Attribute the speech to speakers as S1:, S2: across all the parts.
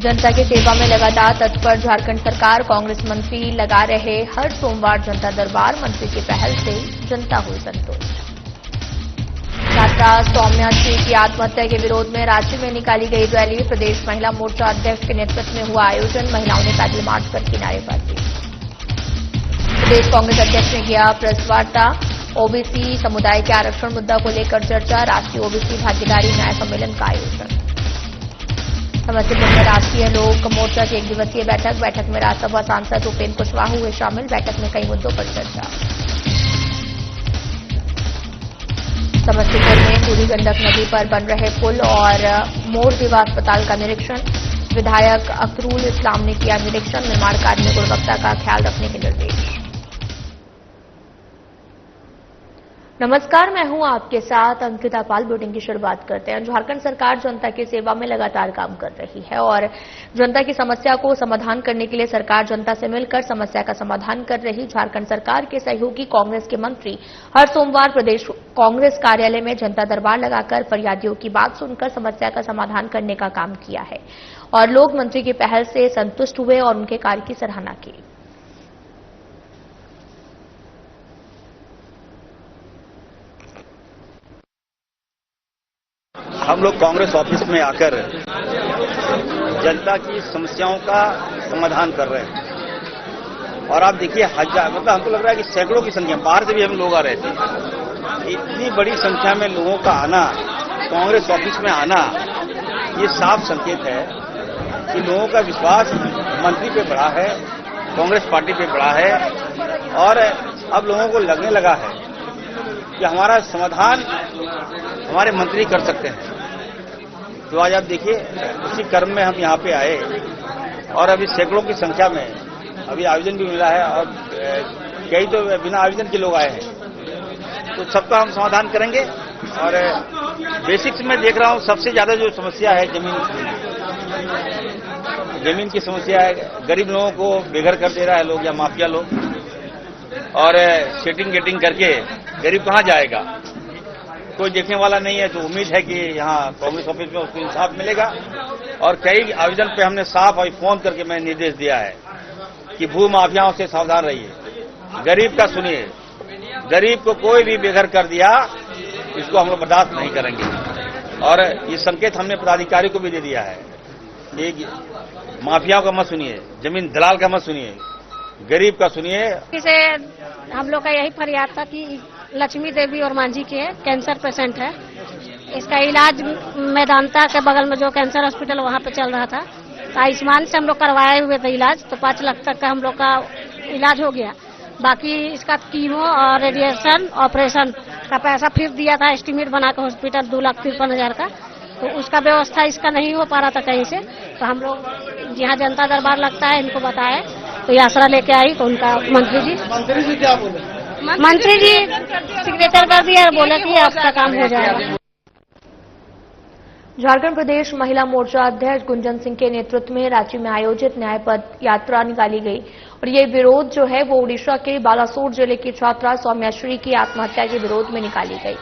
S1: जनता की सेवा में लगातार तत्पर झारखंड सरकार, कांग्रेस मंत्री लगा रहे हर सोमवार जनता दरबार, मंत्री की पहल से जनता हुई संतुष्ट। छात्रा सौम्या श्री की आत्महत्या के विरोध में रांची में निकाली गई रैली, प्रदेश महिला मोर्चा अध्यक्ष के नेतृत्व में हुआ आयोजन, महिलाओं ने पैदल मार्च कर की नारेबाजी। प्रदेश कांग्रेस अध्यक्ष ने किया प्रेस वार्ता, ओबीसी समुदाय के आरक्षण मुद्दा को लेकर चर्चा, राष्ट्रीय ओबीसी भागीदारी न्याय सम्मेलन का आयोजन। समस्तीपुर में राष्ट्रीय लोक मोर्चा की 1 दिवसीय बैठक में राज्यसभा सांसद उपेंद्र कुशवाहा हुए शामिल, बैठक में कई मुद्दों पर चर्चा। समस्तीपुर में बूढ़ी गंडक नदी पर बन रहे पुल और मोड़ दिवा अस्पताल का निरीक्षण, विधायक अखरुल इस्लाम ने किया निरीक्षण, निर्माण कार्य में गुणवत्ता का ख्याल रखने के निर्देश। नमस्कार, मैं हूं आपके साथ अंकिता पाल। बुलेटिन की शुरुआत करते हैं। झारखंड सरकार जनता की सेवा में लगातार काम कर रही है और जनता की समस्या को समाधान करने के लिए सरकार जनता से मिलकर समस्या का समाधान कर रही। झारखंड सरकार के सहयोगी कांग्रेस के मंत्री हर सोमवार प्रदेश कांग्रेस कार्यालय में जनता दरबार लगाकर फरियादियों की बात सुनकर समस्या का समाधान करने का काम किया है और लोग मंत्री की पहल से संतुष्ट हुए और उनके कार्य की सराहना की।
S2: हम लोग कांग्रेस ऑफिस में आकर जनता की समस्याओं का समाधान कर रहे हैं और आप देखिए हजार मतलब हमको लग रहा है कि सैकड़ों की संख्या, बाहर से भी हम लोग आ रहे थे। इतनी बड़ी संख्या में लोगों का आना, कांग्रेस ऑफिस में आना, ये साफ संकेत है कि लोगों का विश्वास मंत्री पे बढ़ा है, कांग्रेस पार्टी पे बढ़ा है और अब लोगों को लगने लगा है कि हमारा समाधान हमारे मंत्री कर सकते हैं। तो आज आप देखिए उसी क्रम में हम यहाँ पे आए और अभी सैकड़ों की संख्या में अभी आयोजन भी मिला है और कई तो बिना आयोजन के लोग आए हैं। तो सबका हम समाधान करेंगे और बेसिक्स में देख रहा हूँ सबसे ज्यादा जो समस्या है जमीन की समस्या है। गरीब लोगों को बेघर कर दे रहा है लोग या माफिया लोग और सेटिंग गेटिंग करके गरीब कहाँ जाएगा, कोई देखने वाला नहीं है। तो उम्मीद है कि यहाँ कांग्रेस ऑफिस में उसको इंसाफ मिलेगा और कई आवेदन पे हमने साफ और फोन करके मैंने निर्देश दिया है कि भू माफियाओं से सावधान रहिए, गरीब का सुनिए, गरीब को कोई भी बेघर कर दिया इसको हम लोग बर्दाश्त नहीं करेंगे। और ये संकेत हमने पदाधिकारी को भी दे दिया है कि माफियाओं का मत सुनिए, जमीन दलाल का मत सुनिए, गरीब का सुनिए।
S3: इसे हम लोग का यही फरियाद था कि लक्ष्मी देवी और मांझी के कैंसर पेशेंट है, इसका इलाज मैदानता के बगल में जो कैंसर हॉस्पिटल वहाँ पे चल रहा था, तो आयुष्मान से हम लोग करवाए हुए थे इलाज, तो 5 लाख तक का हम लोग का इलाज हो गया। बाकी इसका कीमो और रेडिएशन ऑपरेशन का पैसा फिर दिया था एस्टीमेट बनाकर हॉस्पिटल 2,53,000 का, तो उसका व्यवस्था इसका नहीं हो पा रहा था कहीं से। तो हम लोग यहाँ जनता दरबार लगता है इनको बताए, तो ये आसरा लेके आई। तो उनका मंत्री जी
S2: क्या बोले?
S3: मंत्री जी सिग्नेचर कर दिया और बोले कि आपका काम हो जाएगा।
S1: झारखंड प्रदेश महिला मोर्चा अध्यक्ष गुंजन सिंह के नेतृत्व में रांची में आयोजित न्याय पद यात्रा निकाली गई और ये विरोध जो है वो उड़ीसा के बालासोर जिले की छात्रा सौम्या श्री की आत्महत्या के विरोध में निकाली गई।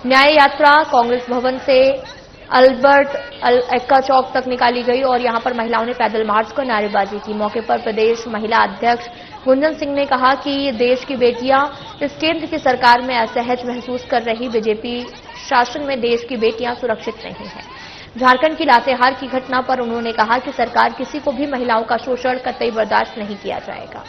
S1: न्याय यात्रा कांग्रेस भवन से अल्बर्ट एक्का चौक तक निकाली गई और यहां पर महिलाओं ने पैदल मार्च कर नारेबाजी की। मौके पर प्रदेश महिला अध्यक्ष गुंजन सिंह ने कहा कि देश की बेटियां इस केंद्र की सरकार में असहज महसूस कर रही, बीजेपी शासन में देश की बेटियां सुरक्षित नहीं है। झारखंड की लातेहार की घटना पर उन्होंने कहा कि सरकार किसी को भी महिलाओं का शोषण कतई बर्दाश्त नहीं किया जाएगा।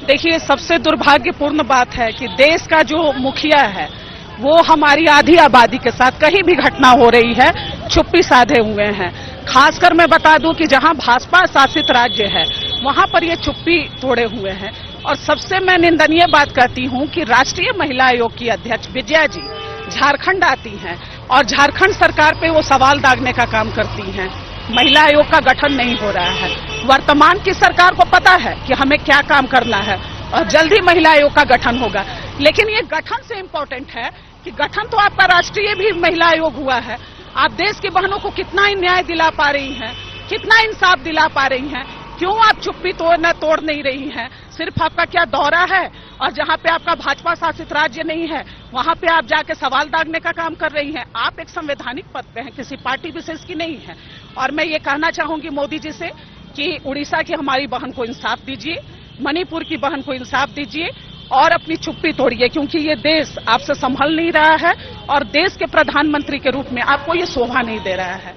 S4: देखिए, सबसे दुर्भाग्यपूर्ण बात है कि देश का जो मुखिया है वो हमारी आधी आबादी के साथ कहीं भी घटना हो रही है चुप्पी साधे हुए हैं। खासकर मैं बता दूं कि जहां भाजपा शासित राज्य है वहां पर ये चुप्पी तोड़े हुए हैं। और सबसे मैं निंदनीय बात कहती हूं कि राष्ट्रीय महिला आयोग की अध्यक्ष विजया जी झारखंड आती हैं और झारखंड सरकार पे वो सवाल दागने का काम करती हैं। महिला आयोग का गठन नहीं हो रहा है। वर्तमान की सरकार को पता है कि हमें क्या काम करना है और जल्दी महिला आयोग का गठन होगा, लेकिन ये गठन से इम्पोर्टेंट है कि गठन तो आपका राष्ट्रीय भी महिला आयोग हुआ है, आप देश की बहनों को कितना न्याय दिला पा रही हैं, कितना इंसाफ दिला पा रही हैं, क्यों आप चुप्पी तोड़ नहीं रही हैं? सिर्फ आपका क्या दौरा है और जहां पे आपका भाजपा शासित राज्य नहीं है वहां पे आप जाके सवाल दागने का काम कर रही हैं। आप एक संवैधानिक पद पे हैं, किसी पार्टी विशेष की नहीं है। और मैं ये कहना चाहूंगी मोदी जी से कि उड़ीसा की हमारी बहन को इंसाफ दीजिए, मणिपुर की बहन को इंसाफ दीजिए और अपनी चुप्पी तोड़िए, क्योंकि ये देश आपसे संभल नहीं रहा है और देश के प्रधानमंत्री के रूप में आपको ये शोभा नहीं दे रहा है।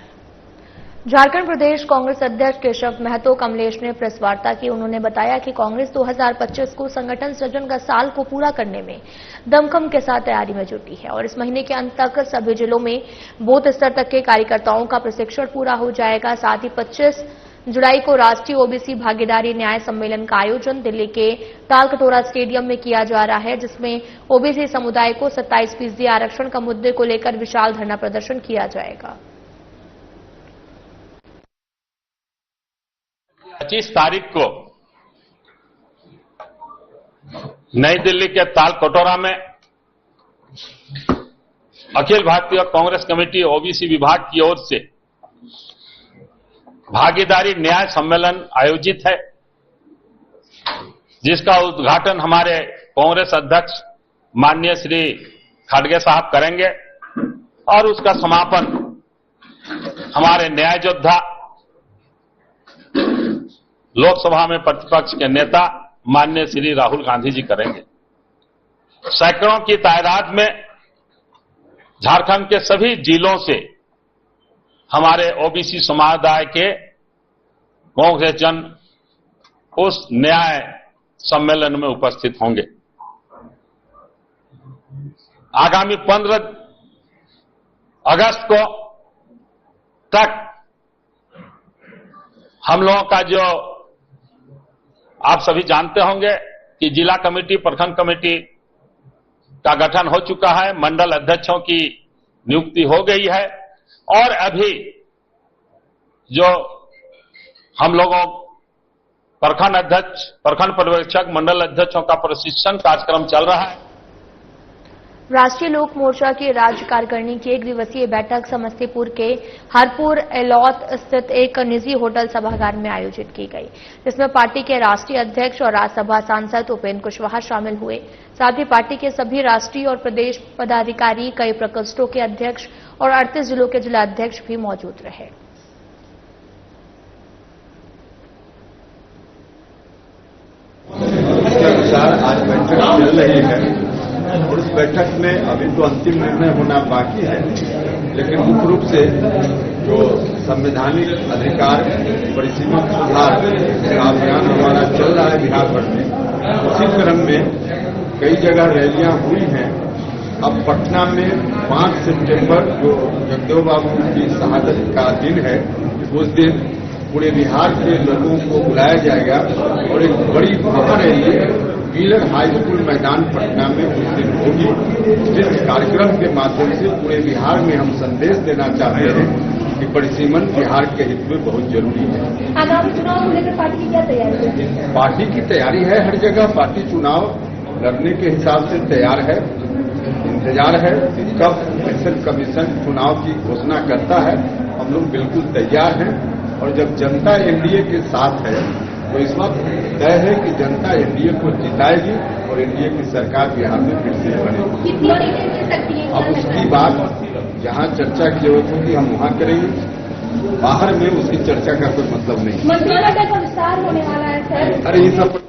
S1: झारखंड प्रदेश कांग्रेस अध्यक्ष केशव महतो कमलेश ने प्रेस वार्ता की। उन्होंने बताया कि कांग्रेस 2025 को संगठन सृजन का साल को पूरा करने में दमखम के साथ तैयारी में जुटी है और इस महीने के अंत तक सभी जिलों में बूथ स्तर तक के कार्यकर्ताओं का प्रशिक्षण पूरा हो जाएगा। साथ ही 25 जुलाई को राष्ट्रीय ओबीसी भागीदारी न्याय सम्मेलन का आयोजन दिल्ली के तालकटोरा स्टेडियम में किया जा रहा है, जिसमें ओबीसी समुदाय को 27% आरक्षण का मुद्दे को लेकर विशाल धरना प्रदर्शन किया जाएगा।
S5: 25 तारीख को नई दिल्ली के तालकटोरा में अखिल भारतीय कांग्रेस कमेटी ओबीसी विभाग की ओर से भागीदारी न्याय सम्मेलन आयोजित है, जिसका उद्घाटन हमारे कांग्रेस अध्यक्ष माननीय श्री खड़गे साहब करेंगे और उसका समापन हमारे न्याय योद्धा लोकसभा में प्रतिपक्ष के नेता माननीय श्री राहुल गांधी जी करेंगे। सैकड़ों की तादाद में झारखंड के सभी जिलों से हमारे ओबीसी समुदाय के कांग्रेस जन उस न्याय सम्मेलन में उपस्थित होंगे। आगामी 15 अगस्त को तक हम लोगों का जो आप सभी जानते होंगे कि जिला कमेटी प्रखंड कमेटी का गठन हो चुका है, मंडल अध्यक्षों की नियुक्ति हो गई है और अभी जो हम लोगों प्रखंड अध्यक्ष, प्रखंड पर्यवेक्षक, मंडल अध्यक्षों का प्रशिक्षण कार्यक्रम चल रहा है।
S1: राष्ट्रीय लोक मोर्चा की राज्य कार्यकारिणी की 1 दिवसीय बैठक समस्तीपुर के हरपुर एलौत स्थित एक निजी होटल सभागार में आयोजित की गई, जिसमें पार्टी के राष्ट्रीय अध्यक्ष और राज्यसभा सांसद उपेंद्र कुशवाहा शामिल हुए। साथ ही पार्टी के सभी राष्ट्रीय और प्रदेश पदाधिकारी, कई प्रकोष्ठों के अध्यक्ष और 38 जिलों के जिला अध्यक्ष भी मौजूद रहे।
S6: आज बैठक चल रही है और इस बैठक में अभी तो अंतिम निर्णय होना बाकी है, लेकिन मुख्य रूप से जो संवैधानिक अधिकार परिसीमा सुधार का अभियान हमारा चल रहा है बिहार भर में, उसी क्रम में कई जगह रैलियां हुई हैं। अब पटना में 5 सितंबर जो जगदेव बाबू की शहादत का दिन है, उस दिन पूरे बिहार के लोगों को बुलाया जाएगा और एक बड़ी महारैली व्हीलर हाई स्कूल मैदान पटना में उस दिन होगी। जिस कार्यक्रम के माध्यम से पूरे बिहार में हम संदेश देना चाहते हैं कि परिसीमन बिहार के हित में बहुत जरूरी है।
S1: आगामी चुनाव को लेकर पार्टी की क्या तैयारी है?
S6: पार्टी की तैयारी है, हर जगह पार्टी चुनाव लड़ने के हिसाब से तैयार है। इंतजार है कब इलेक्शन कमीशन चुनाव की घोषणा करता है। हम लोग बिल्कुल तैयार हैं और जब जनता एनडीए के साथ है तो इस वक्त तय है कि जनता एनडीए को जिताएगी और एनडीए की सरकार बिहार में फिर से बनेगी। अब उसकी बात जहां चर्चा की जरूरत होगी हम वहां करेंगे, बाहर में उसकी चर्चा का कोई मतलब नहीं।
S1: मंत्रिमंडल का विस्तार होने वाला है सर।
S6: अरे ये सब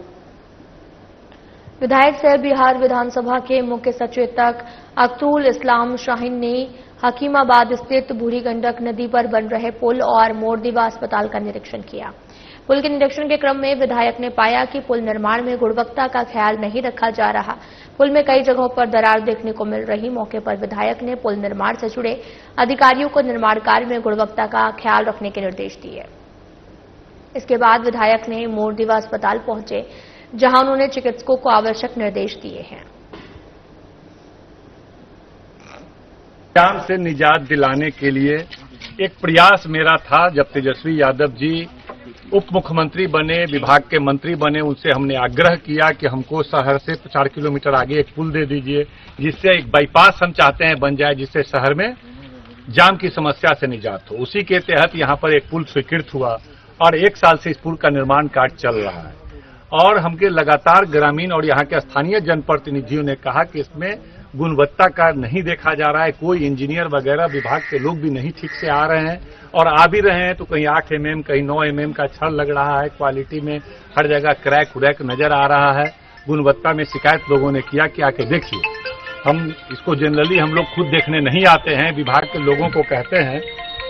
S1: विधायक सह बिहार विधानसभा के मुख्य सचेतक अख्तरुल इस्लाम शाहीन ने हकीमाबाद स्थित बूढ़ी गंडक नदी पर बन रहे पुल और मोरदीवा अस्पताल का निरीक्षण किया। पुल के निरीक्षण के क्रम में विधायक ने पाया कि पुल निर्माण में गुणवत्ता का ख्याल नहीं रखा जा रहा। पुल में कई जगहों पर दरार देखने को मिल रही। मौके पर विधायक ने पुल निर्माण से जुड़े अधिकारियों को निर्माण कार्य में गुणवत्ता का ख्याल रखने के निर्देश दिए। इसके बाद विधायक ने मोरदीवा अस्पताल पहुंचे, जहां उन्होंने चिकित्सकों को आवश्यक निर्देश दिए हैं।
S7: जाम से निजात दिलाने के लिए एक प्रयास मेरा था। जब तेजस्वी यादव जी उप मुख्यमंत्री बने, विभाग के मंत्री बने, उनसे हमने आग्रह किया कि हमको शहर से 4 किलोमीटर आगे एक पुल दे दीजिए, जिससे एक बाईपास हम चाहते हैं बन जाए, जिससे शहर में जाम की समस्या से निजात हो। उसी के तहत यहाँ पर एक पुल स्वीकृत हुआ और 1 साल से इस पुल का निर्माण कार्य चल रहा है। और हमके लगातार ग्रामीण और यहाँ के स्थानीय जनप्रतिनिधियों ने कहा कि इसमें गुणवत्ता का नहीं देखा जा रहा है, कोई इंजीनियर वगैरह विभाग के लोग भी नहीं ठीक से आ रहे हैं, और आ भी रहे हैं तो कहीं 8 mm कहीं 9 mm का छड़ लग रहा है, क्वालिटी में हर जगह क्रैक उरैक नजर आ रहा है। गुणवत्ता में शिकायत लोगों ने किया कि आके देखिए। हम इसको जनरली हम लोग खुद देखने नहीं आते हैं, विभाग के लोगों को कहते हैं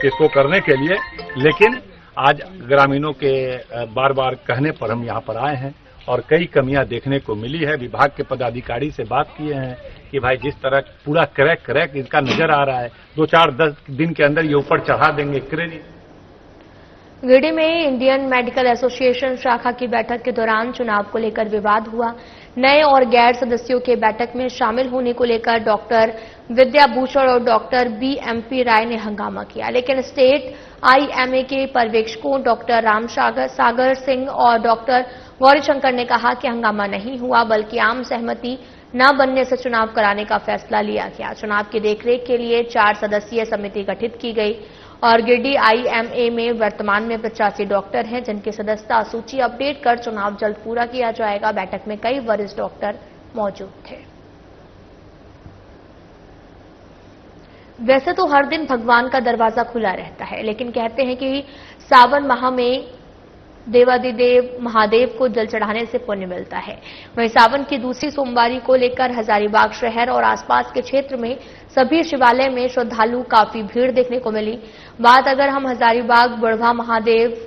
S7: इसको करने के लिए, लेकिन आज ग्रामीणों के बार बार कहने पर हम यहाँ पर आए हैं और कई कमियां देखने को मिली है। विभाग के पदाधिकारी से बात किए हैं कि भाई जिस तरह पूरा क्रैक इनका नजर आ रहा है, 2-4-10 दिन के अंदर ये ऊपर चढ़ा देंगे क्रेन।
S1: गिरिडीह में इंडियन मेडिकल एसोसिएशन शाखा की बैठक के दौरान चुनाव को लेकर विवाद हुआ। नए और गैर सदस्यों के बैठक में शामिल होने को लेकर डॉक्टर विद्याभूषण और डॉक्टर BMP राय ने हंगामा किया, लेकिन स्टेट IMA के पर्यवेक्षकों डॉक्टर राम सागर सिंह और डॉक्टर गौरीशंकर ने कहा कि हंगामा नहीं हुआ, बल्कि आम सहमति न बनने से चुनाव कराने का फैसला लिया गया। चुनाव की देखरेख के लिए 4 सदस्यीय समिति गठित की गई और गिरिडीह IMA में वर्तमान में 85 डॉक्टर हैं, जिनकी सदस्यता सूची अपडेट कर चुनाव जल्द पूरा किया जाएगा। बैठक में कई वरिष्ठ डॉक्टर मौजूद थे। वैसे तो हर दिन भगवान का दरवाजा खुला रहता है, लेकिन कहते हैं कि सावन माह में देवादिदेव महादेव को जल चढ़ाने से पुण्य मिलता है। वहीं सावन की दूसरी सोमवारी को लेकर हजारीबाग शहर और आसपास के क्षेत्र में सभी शिवालय में श्रद्धालु काफी भीड़ देखने को मिली। बात अगर हम हजारीबाग बुढ़वा महादेव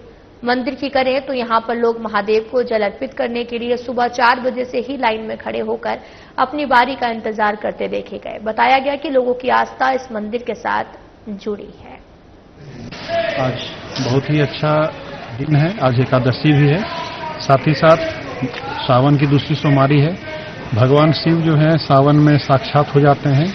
S1: मंदिर की करें तो यहां पर लोग महादेव को जल अर्पित करने के लिए सुबह 4 बजे से ही लाइन में खड़े होकर अपनी बारी का इंतजार करते देखे गए। बताया गया कि लोगों की आस्था इस मंदिर के साथ जुड़ी है।
S8: आज बहुत ही अच्छा दिन है, आज एकादशी भी है, साथ ही साथ सावन की दूसरी सोमवारी है। भगवान शिव जो है सावन में साक्षात हो जाते हैं।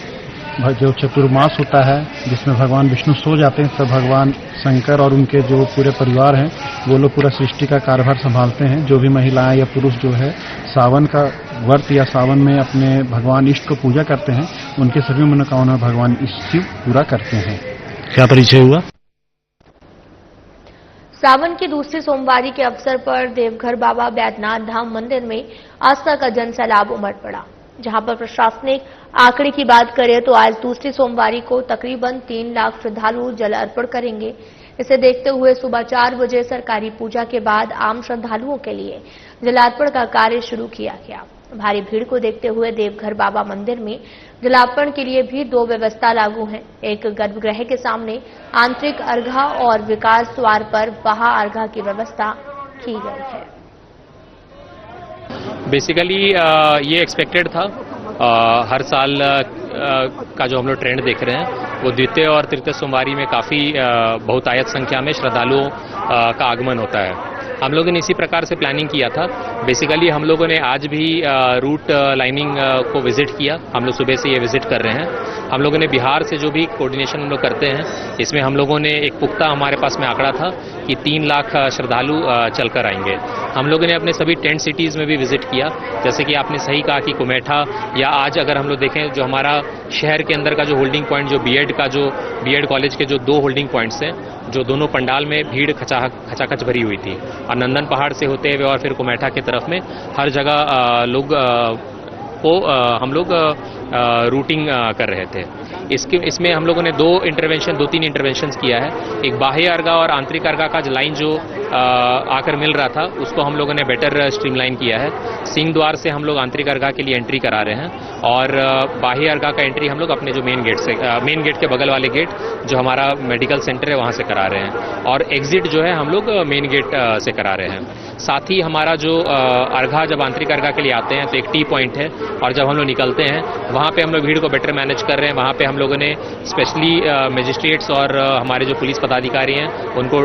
S8: जो चतुर्मास होता है जिसमें भगवान विष्णु सो जाते हैं, तब भगवान शंकर और उनके जो पूरे परिवार हैं वो लोग पूरा सृष्टि का कार्यभार संभालते हैं। जो भी महिलाएं या पुरुष जो है सावन का व्रत या सावन में अपने भगवान इष्ट को पूजा करते हैं, उनके सभी मनोकामना भगवान शिव पूरा करते हैं। क्या परिचय हुआ?
S1: सावन की दूसरी सोमवारी के अवसर पर देवघर बाबा बैद्यनाथ धाम मंदिर में आस्था का जन सैलाब उमड़ पड़ा। जहां पर प्रशासनिक आंकड़े की बात करें तो आज दूसरी सोमवारी को तकरीबन 3 लाख श्रद्धालु जल अर्पण करेंगे। इसे देखते हुए सुबह 4 बजे सरकारी पूजा के बाद आम श्रद्धालुओं के लिए जलार्पण का कार्य शुरू किया गया। भारी भीड़ को देखते हुए देवघर बाबा मंदिर में जलार्पण के लिए भी 2 व्यवस्था लागू हैं। एक गर्भगृह के सामने आंतरिक अर्घा और विकास द्वार पर बाह्य अर्घा की व्यवस्था की गई है।
S9: बेसिकली ये एक्सपेक्टेड था। हर साल का जो हम लोग ट्रेंड देख रहे हैं वो द्वितीय और तृतीय सोमवारी में काफ़ी बहुतायत संख्या में श्रद्धालुओं का आगमन होता है। हम लोगों ने इसी प्रकार से प्लानिंग किया था। बेसिकली हम लोगों ने आज भी रूट लाइनिंग को विजिट किया। हम लोग सुबह से ये विजिट कर रहे हैं। हम लोगों ने बिहार से जो भी कोऑर्डिनेशन हम लोग करते हैं, इसमें हम लोगों ने एक पुख्ता हमारे पास में आंकड़ा था कि 3 लाख श्रद्धालु चलकर आएंगे। हम लोगों ने अपने सभी टेंट सिटीज़ में भी विजिट किया, जैसे कि आपने सही कहा कि कुमेठा, या आज अगर हम लोग देखें जो हमारा शहर के अंदर का जो होल्डिंग पॉइंट, जो बीएड कॉलेज के जो 2 होल्डिंग पॉइंट्स हैं, जो दोनों पंडाल में भीड़ खचाखच भरी हुई थी, और नंदन पहाड़ से होते हुए और फिर कुमेठा की तरफ में हर जगह लोग को हम लोग रूटिंग कर रहे थे। इसमें हम लोगों ने 2-3 इंटरवेंशन किया है। एक बाह्य अर्घा और आंतरिक अर्घा का लाइन जो आकर मिल रहा था उसको हम लोगों ने बेटर स्ट्रीमलाइन किया है। सिंह द्वार से हम लोग आंतरिक अर्घा के लिए एंट्री करा रहे हैं और बाह्य अर्घा का एंट्री हम लोग अपने जो मेन गेट के बगल वाले गेट जो हमारा मेडिकल सेंटर है वहां से करा रहे हैं, और एग्जिट जो है हम लोग मेन गेट से करा रहे हैं। साथ ही हमारा जो अर्घा जब आंतरिक अर्घा के लिए आते हैं तो एक टी पॉइंट है, और जब हम लोग निकलते हैं वहाँ पे हम लोग भीड़ को बेटर मैनेज कर रहे हैं। वहाँ पे हम लोगों ने स्पेशली मजिस्ट्रेट्स और हमारे जो पुलिस पदाधिकारी हैं उनको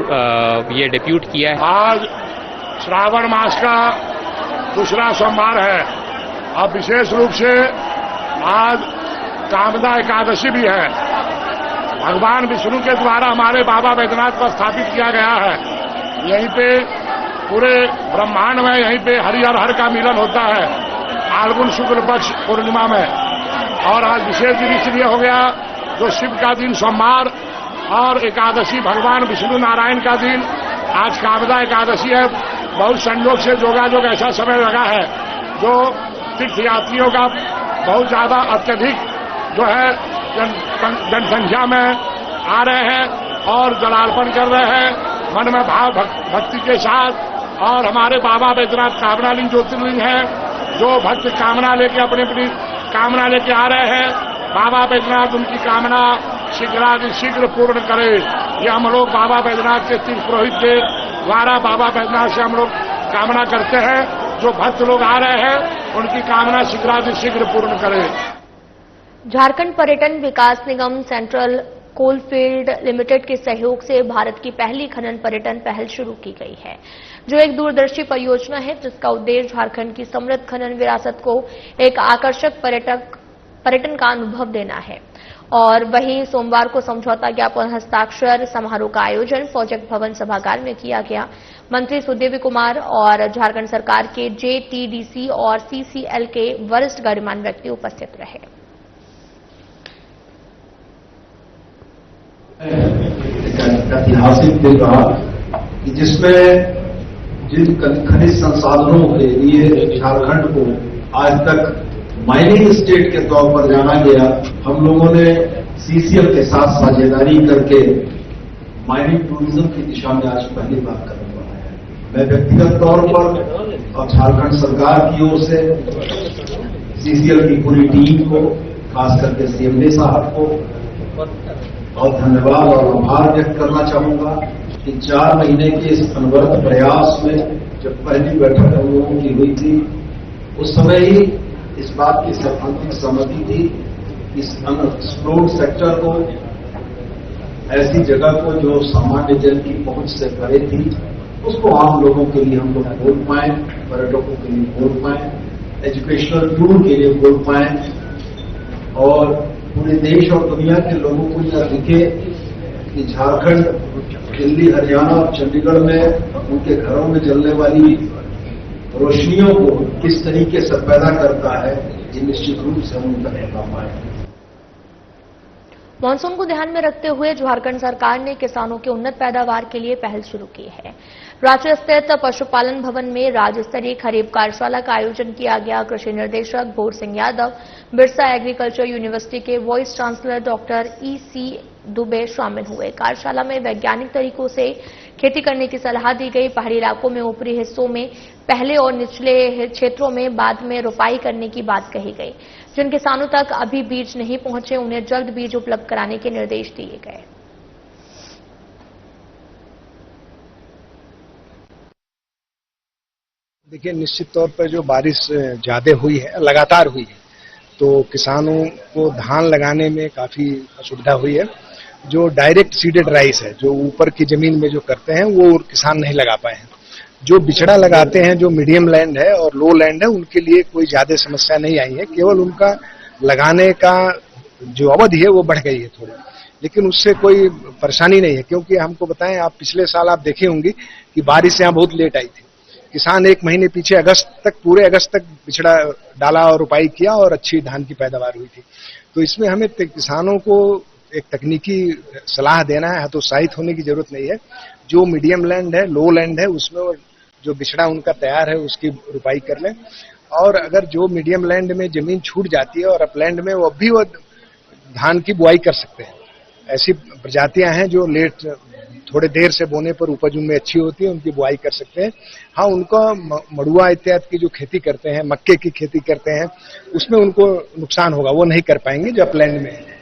S9: ये डिप्यूट किया है।
S10: आज श्रावण मास का दूसरा सोमवार है और विशेष रूप से आज कामदा एकादशी भी है। भगवान विष्णु के द्वारा हमारे बाबा बैद्यनाथ को स्थापित किया गया है। यहीं पे पूरे ब्रह्मांड में यहीं पे हरि और हर का मिलन होता है फाल्गुन शुक्ल पक्ष पूर्णिमा में। और आज विशेष दिन इसलिए हो गया जो शिव का दिन सोमवार और एकादशी भगवान विष्णु नारायण का दिन। आज कामदा एकादशी है। बहुत संयोग से जोगाजोग ऐसा समय लगा है जो तीर्थ यात्रियों का बहुत ज्यादा अत्यधिक जो है जनसंख्या में आ रहे हैं और जलार्पण कर रहे हैं मन में भाव भक्ति के साथ। और हमारे बाबा बैद्यनाथ कामनालिंग ज्योतिर्लिंग है जो भक्त कामना लेके अपनी अपनी कामना लेके आ रहे हैं। बाबा बैद्यनाथ उनकी कामना शीघ्र पूर्ण करे। ये हम लोग बाबा बैद्यनाथ के तीर्थ पुरोहित के द्वारा बाबा बैद्यनाथ से हम लोग कामना करते हैं जो भक्त लोग आ रहे हैं उनकी कामना शीघ्र पूर्ण करे।
S1: झारखंड पर्यटन विकास निगम सेंट्रल कोलफील्ड लिमिटेड के सहयोग से भारत की पहली खनन पर्यटन पहल शुरू की गई है, जो एक दूरदर्शी परियोजना है जिसका उद्देश्य झारखंड की समृद्ध खनन विरासत को एक आकर्षक पर्यटन का अनुभव देना है। और वहीं सोमवार को समझौता ज्ञापन हस्ताक्षर समारोह का आयोजन प्रोजेक्ट भवन सभागार में किया गया। मंत्री सुदेवी कुमार और झारखंड सरकार के JTDC और CCL के वरिष्ठ गणमान्य व्यक्ति उपस्थित रहे।
S11: ऐतिहासिक दिन रहा कि जिसमें जिन खनिज संसाधनों के लिए झारखंड को आज तक माइनिंग स्टेट के तौर पर जाना गया, हम लोगों ने CCL के साथ साझेदारी करके माइनिंग टूरिज्म की दिशा में आज पहली बार कदम बढ़ाया है। मैं व्यक्तिगत तौर पर और झारखंड सरकार की ओर से CCL की पूरी टीम को, खास करके CMD साहब को और धन्यवाद और आभार व्यक्त करना चाहूंगा कि 4 महीने के इस अनवरत प्रयास में जब पहली बैठक हम लोगों की हुई थी उस समय ही इस बात की सैद्धांतिक सहमति थी इस अनएक्सप्लोर्ड सेक्टर को, ऐसी जगह को जो सामान्य जन की पहुंच से परे थी, उसको आम लोगों के लिए हम लोग खोल पाए, पर्यटकों के लिए खोल पाए, एजुकेशनल टूर के लिए खोल पाए और पूरे देश और दुनिया के लोगों को यह दिखे कि झारखंड दिल्ली, हरियाणा और चंडीगढ़ में उनके घरों में जलने वाली रोशनियों को किस तरीके से पैदा करता है, ये निश्चित रूप से हम उनका देखा पाए।
S1: मानसून को ध्यान में रखते हुए झारखंड सरकार ने किसानों के उन्नत पैदावार के लिए पहल शुरू की है। रांची स्थित पशुपालन भवन में राज्य स्तरीय खरीफ कार्यशाला का आयोजन किया गया। कृषि निर्देशक भोर सिंह यादव, बिरसा एग्रीकल्चर यूनिवर्सिटी के vice chancellor doctor EC Dubey शामिल हुए। कार्यशाला में वैज्ञानिक तरीकों से खेती करने की सलाह दी गई। पहाड़ी इलाकों में ऊपरी हिस्सों में पहले और निचले क्षेत्रों में बाद में रोपाई करने की बात कही गई। जिन किसानों तक अभी बीज नहीं पहुंचे उन्हें जल्द बीज उपलब्ध कराने के निर्देश दिए गए।
S12: देखिए, निश्चित तौर पर जो बारिश ज्यादा हुई है, लगातार हुई है, तो किसानों को धान लगाने में काफी असुविधा हुई है। जो डायरेक्ट सीडेड राइस है, जो ऊपर की जमीन में जो करते हैं, वो किसान नहीं लगा पाए हैं। जो बिचड़ा लगाते हैं, जो मीडियम लैंड है और लो लैंड है, उनके लिए कोई ज्यादा समस्या नहीं आई है। केवल उनका लगाने का जो अवधि है वो बढ़ गई है थोड़ी, लेकिन उससे कोई परेशानी नहीं है। क्योंकि हमको बताएं, आप पिछले साल आप देखे होंगे कि बारिश यहाँ बहुत लेट आई थी। किसान 1 महीने पीछे अगस्त तक, पूरे अगस्त तक बिचड़ा डाला और रोपाई किया और अच्छी धान की पैदावार हुई थी। तो इसमें हमें किसानों को एक तकनीकी सलाह देना है, हतोत्साहित होने की जरूरत नहीं है। जो मीडियम लैंड है, लो लैंड है, उसमें जो बिचड़ा उनका तैयार है उसकी रोपाई कर लें। और अगर जो मीडियम लैंड में जमीन छूट जाती है और अपलैंड में वो भी वो धान की बुआई कर सकते हैं। ऐसी प्रजातियां हैं जो लेट, थोड़े देर से बोने पर उपज उनमें अच्छी होती है, उनकी बुआई कर सकते हैं। हाँ, उनको मड़ुआ इत्यादि की जो खेती करते हैं, मक्के की खेती करते हैं, उसमें उनको नुकसान होगा, वो नहीं कर पाएंगे जो अपलैंड में है।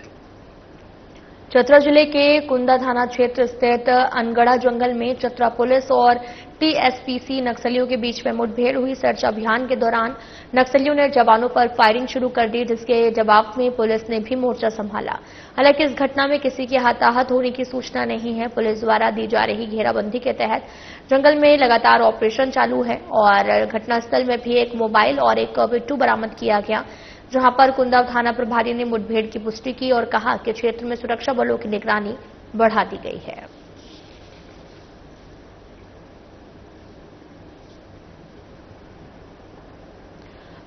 S1: चतरा जिले के कुंदा थाना क्षेत्र स्थित अनगढ़ा जंगल में चतरा पुलिस और TSPC नक्सलियों के बीच में मुठभेड़ हुई। सर्च अभियान के दौरान नक्सलियों ने जवानों पर फायरिंग शुरू कर दी, जिसके जवाब में पुलिस ने भी मोर्चा संभाला। हालांकि इस घटना में किसी के हताहत होने की सूचना नहीं है। पुलिस द्वारा दी जा रही घेराबंदी के तहत जंगल में लगातार ऑपरेशन चालू है और घटनास्थल में भी एक मोबाइल और एक पिट्ठू बरामद किया गया, जहां पर कुंदा थाना प्रभारी ने मुठभेड़ की पुष्टि की और कहा कि क्षेत्र में सुरक्षा बलों की निगरानी बढ़ा दी गई है।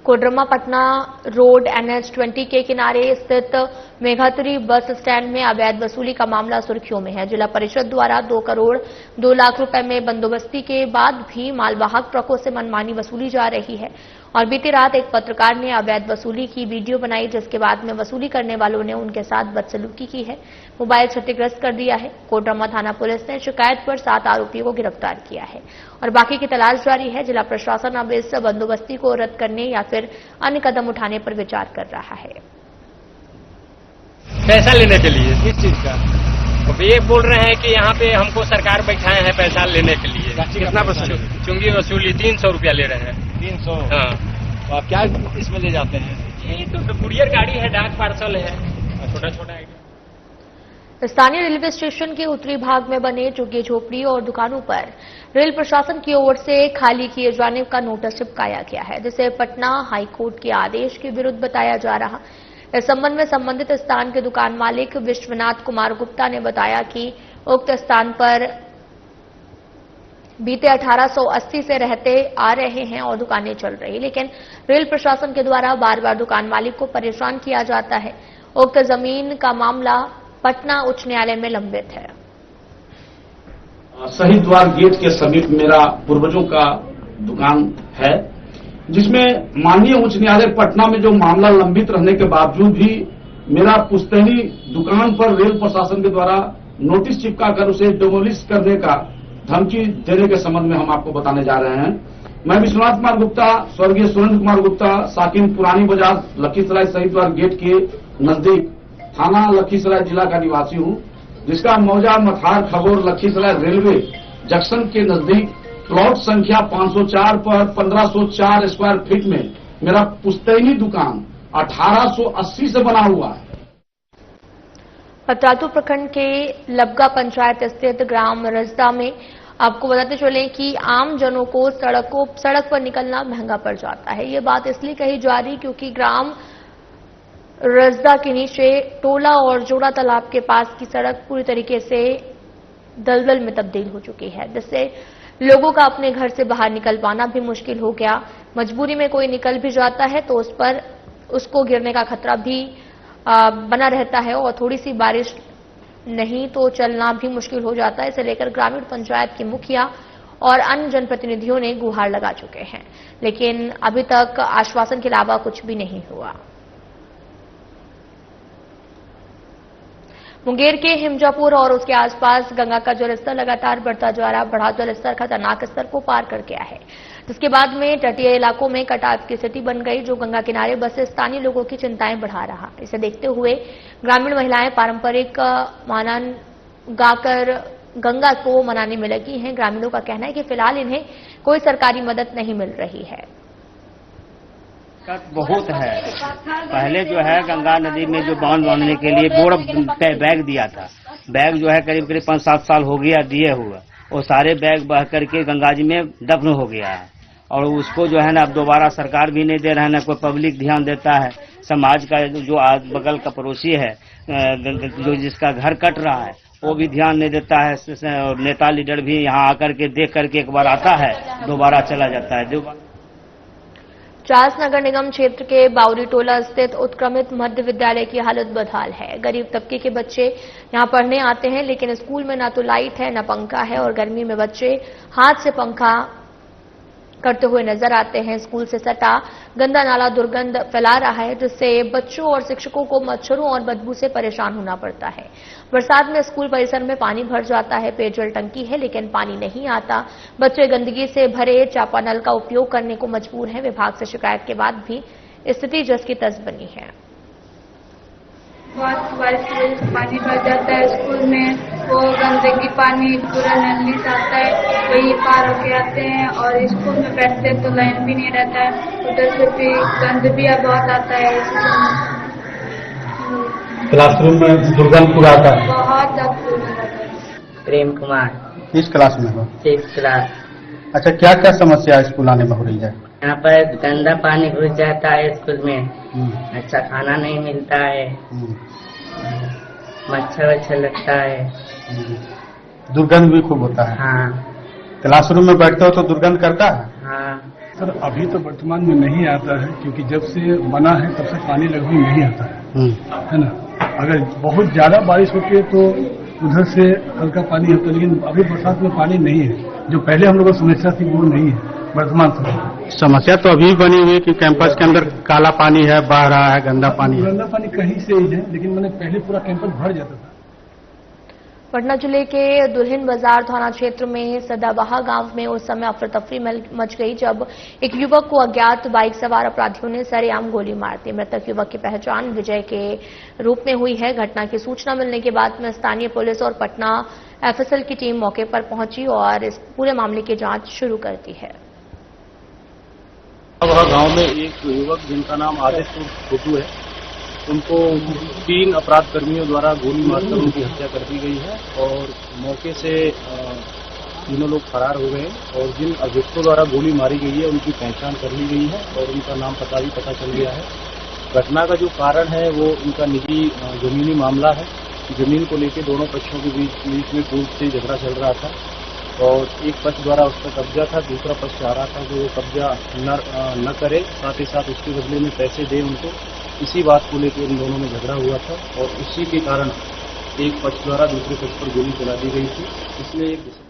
S1: कोडरमा पटना रोड NH20 के किनारे स्थित मेघातुरी बस स्टैंड में अवैध वसूली का मामला सुर्खियों में है। जिला परिषद द्वारा 2 करोड़ 2 लाख रुपए में बंदोबस्ती के बाद भी मालवाहक ट्रकों से मनमानी वसूली जा रही है और बीती रात एक पत्रकार ने अवैध वसूली की वीडियो बनाई, जिसके बाद में वसूली करने वालों ने उनके साथ बदसलूकी की है, मोबाइल क्षतिग्रस्त कर दिया है। कोडरमा थाना पुलिस ने शिकायत पर 7 आरोपियों को गिरफ्तार किया है और बाकी की तलाश जारी है। जिला प्रशासन अब इस बंदोबस्ती को रद्द करने या फिर अन्य कदम उठाने पर विचार कर रहा है।
S13: पैसा लेने के लिए किस चीज का? तो ये बोल रहे हैं कि यहाँ पे हमको सरकार बैठाए हैं पैसा लेने के लिए। कितना पैसा? चुंगी वसूली 300 रुपया ले रहे हैं। 300? हाँ। तो आप क्या इसमें ले जाते हैं? ये तो कुरियर गाड़ी है, डाक पार्सल है, छोटा छोटा आइटम।
S1: स्थानीय रेलवे स्टेशन के उत्तरी भाग में बने झुग्गी झोपड़ी और दुकानों पर रेल प्रशासन की ओर से खाली किए जाने का नोटिस चिपकाया गया है, जिसे पटना हाईकोर्ट के आदेश के विरुद्ध बताया जा रहा। इस संबंध में संबंधित स्थान के दुकान मालिक विश्वनाथ कुमार गुप्ता ने बताया कि उक्त स्थान पर बीते 1880 से रहते आ रहे हैं और दुकानें चल रही, लेकिन रेल प्रशासन के द्वारा बार बार दुकान मालिक को परेशान किया जाता है। उक्त जमीन का मामला पटना उच्च न्यायालय में लंबित है।
S14: शहीद द्वार गेट के समीप मेरा पूर्वजों का दुकान है, जिसमें माननीय उच्च न्यायालय पटना में जो मामला लंबित रहने के बावजूद भी मेरा पुश्तैनी दुकान पर रेल प्रशासन के द्वारा नोटिस चिपकाकर उसे डिमोलिश करने का धमकी देने के संबंध में हम आपको बताने जा रहे हैं। मैं विश्वनाथ कुमार गुप्ता, स्वर्गीय सुरेंद्र कुमार गुप्ता, साकिन पुरानी बाजार लखीसराय शहीद द्वार गेट के नजदीक थाना लखीसराय जिला का निवासी हूं, जिसका मौजा मथार खबोर लखीसराय रेलवे जंक्शन के नजदीक प्लॉट संख्या 504 पर 1504 स्क्वायर फीट में मेरा पुश्तैनी दुकान 1880 से बना हुआ है।
S1: पतरातू प्रखंड के लबगा पंचायत स्थित ग्राम रजदा में आपको बताते चले कि आम जनों को सड़क पर निकलना महंगा पड़ जाता है। ये बात इसलिए कही जा रही क्योंकि ग्राम रजदा के नीचे टोला और जोड़ा तालाब के पास की सड़क पूरी तरीके से दलदल में तब्दील हो चुकी है, जिससे लोगों का अपने घर से बाहर निकल पाना भी मुश्किल हो गया। मजबूरी में कोई निकल भी जाता है तो उस पर उसको गिरने का खतरा भी बना रहता है और थोड़ी सी बारिश नहीं तो चलना भी मुश्किल हो जाता है। इसे लेकर ग्रामीण पंचायत की मुखिया और अन्य जनप्रतिनिधियों ने गुहार लगा चुके हैं, लेकिन अभी तक आश्वासन के अलावा कुछ भी नहीं हुआ। मुंगेर के हिमजापुर और उसके आसपास गंगा का जलस्तर लगातार बढ़ता जा रहा। बढ़ा जलस्तर खतरनाक स्तर को पार कर गया है, जिसके बाद में तटीय इलाकों में कटाव की स्थिति बन गई, जो गंगा किनारे बसे स्थानीय लोगों की चिंताएं बढ़ा रहा। इसे देखते हुए ग्रामीण महिलाएं पारंपरिक मानन गाकर गंगा को मनाने में लगी हैं। ग्रामीणों का कहना है कि फिलहाल इन्हें कोई सरकारी मदद नहीं मिल रही है।
S15: बहुत है। पहले जो है गंगा नदी में जो बांध बांधने के लिए बोर्ड बैग दिया था, बैग जो है करीब 5-7 साल हो गया दिए हुआ, वो सारे बैग बह करके गंगा जी में दफन हो गया है और उसको जो है ना अब दोबारा सरकार भी नहीं दे रहा है, ना कोई पब्लिक ध्यान देता है। समाज का जो बगल का पड़ोसी है जो जिसका घर कट रहा है वो भी ध्यान नहीं देता है। नेता लीडर भी यहाँ आकर के देख करके एक बार आता है, दोबारा चला जाता है।
S1: चास नगर निगम क्षेत्र के बाउरी टोला स्थित उत्क्रमित मध्य विद्यालय की हालत बदहाल है। गरीब तबके के बच्चे यहां पढ़ने आते हैं, लेकिन स्कूल में न तो लाइट है न पंखा है और गर्मी में बच्चे हाथ से पंखा करते हुए नजर आते हैं। स्कूल से सटा गंदा नाला दुर्गंध फैला रहा है, जिससे बच्चों और शिक्षकों को मच्छरों और बदबू से परेशान होना पड़ता है। बरसात में स्कूल परिसर में पानी भर जाता है। पेयजल टंकी है लेकिन पानी नहीं आता। बच्चे गंदगी से भरे चापानल का उपयोग करने को मजबूर हैं। विभाग से शिकायत के बाद भी स्थिति जस की तस बनी है।
S16: बहुत बारिश की वजह से पानी भर जाता है स्कूल में, वो गंदगी पानी पूरा नली से आता है, वही पार होके आते हैं और स्कूल में बैठते हैं तो लाइन भी नहीं रहता है, उधर से भी गंद भी बहुत आता है।
S17: क्लासरूम में दुर्गंध पूरा आता है,
S16: बहुत ज्यादा दुर्गंध आता है।
S18: प्रेम कुमार।
S17: किस क्लास में हो?
S18: 6th class.
S17: अच्छा, क्या क्या समस्या स्कूल आने में हो रही है?
S18: यहाँ पर गंदा पानी घुस जाता है स्कूल में, अच्छा खाना नहीं मिलता है, मच्छर लगता है,
S17: दुर्गंध भी खूब होता है।
S18: हाँ।
S17: क्लासरूम में बैठते हो तो दुर्गंध करता है?
S18: हाँ।
S8: सर अभी तो वर्तमान में नहीं आता है, क्योंकि जब से बना है तब से पानी लगभग नहीं आता है ना। अगर बहुत ज्यादा बारिश होती है तो उधर से हल्का पानी होता है, लेकिन अभी बरसात में पानी नहीं है। जो पहले हम लोगों को समस्या थी वो नहीं है वर्तमान समय।
S17: समस्या तो अभी बनी हुई है कि कैंपस के अंदर काला पानी है, बह रहा है, गंदा पानी है।
S8: गंदा पानी कहीं से ही है, लेकिन मैंने पहले पूरा कैंपस भर जाता था।
S1: पटना जिले के दुल्हिन बाजार थाना क्षेत्र में सदाबहा गांव में उस समय अफरा तफरी मच गई जब एक युवक को अज्ञात बाइक सवार अपराधियों ने सरेआम गोली मार दी। मृतक युवक की पहचान विजय के रूप में हुई है। घटना की सूचना मिलने के बाद में स्थानीय पुलिस और पटना एफएसएल की टीम मौके पर पहुंची और इस पूरे मामले की जांच शुरू कर दी है।
S19: गांव में एक युवक जिनका नाम आदित्य छोटू है, उनको 3 अपराध कर्मियों द्वारा गोली मारकर उनकी हत्या कर दी गई है और मौके से तीनों लोग फरार हो गए और जिन अभियुक्तों द्वारा गोली मारी गई है उनकी पहचान कर ली गई है और उनका नाम पता भी पता चल गया है। घटना का जो कारण है वो उनका निजी जमीनी मामला है। जमीन को लेकर दोनों पक्षों के बीच में पूर्व से झगड़ा चल रहा था और एक पक्ष द्वारा उस पर कब्जा था, दूसरा पक्ष चाह रहा था कि वो कब्जा न करे, साथ ही साथ उसके बदले में पैसे दे उनको। इसी बात को लेकर इन दोनों में झगड़ा हुआ था और उसी के कारण एक पक्ष द्वारा दूसरे पक्ष पर गोली चला दी गई थी। इसमें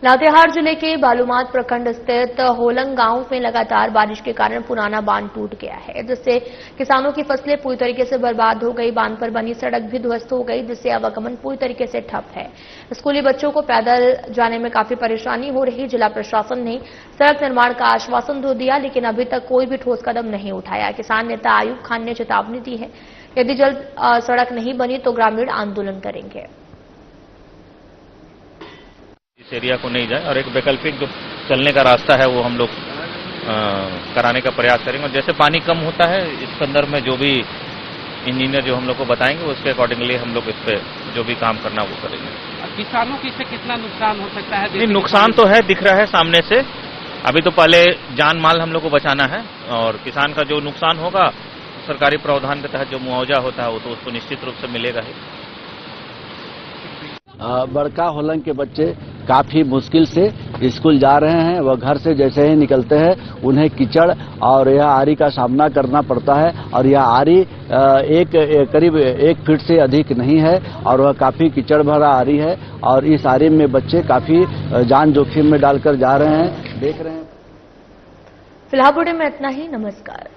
S1: लातेहार जिले के बालूमाथ प्रखंड स्थित होलंग गांव में लगातार बारिश के कारण पुराना बांध टूट गया है, जिससे किसानों की फसलें पूरी तरीके से बर्बाद हो गई। बांध पर बनी सड़क भी ध्वस्त हो गई, जिससे आवागमन पूरी तरीके से ठप है। स्कूली बच्चों को पैदल जाने में काफी परेशानी हो रही। जिला प्रशासन ने सड़क निर्माण का आश्वासन तो दिया, लेकिन अभी तक कोई भी ठोस कदम नहीं उठाया। किसान नेता आयुब खान ने चेतावनी दी है, यदि जल्द सड़क नहीं बनी तो ग्रामीण आंदोलन करेंगे।
S20: इस एरिया को नहीं जाए और एक वैकल्पिक जो चलने का रास्ता है वो हम लोग कराने का प्रयास करेंगे और जैसे पानी कम होता है इस संदर्भ में जो भी इंजीनियर जो हम लोग को बताएंगे उसके अकॉर्डिंगली हम लोग इस पे जो भी काम करना वो करेंगे।
S21: किसानों की इससे कितना नुकसान हो सकता है?
S20: नहीं, नुकसान तो है, दिख रहा है सामने से। अभी तो पहले जान माल हम लोग को बचाना है और किसान का जो नुकसान होगा सरकारी प्रावधान के तहत जो मुआवजा होता है वो तो उसको निश्चित रूप से मिलेगा ही।
S22: बड़का होलंग के बच्चे काफी मुश्किल से स्कूल जा रहे हैं। वह घर से जैसे ही निकलते हैं उन्हें कीचड़ और यह आरी का सामना करना पड़ता है और यह आरी करीब 1 फीट से अधिक नहीं है और वह काफी कीचड़ भरा आरी है और इस आरी में बच्चे काफी जान जोखिम में डालकर जा रहे हैं। देख रहे हैं।
S1: फिलहाल बुलेटिन में इतना ही। नमस्कार।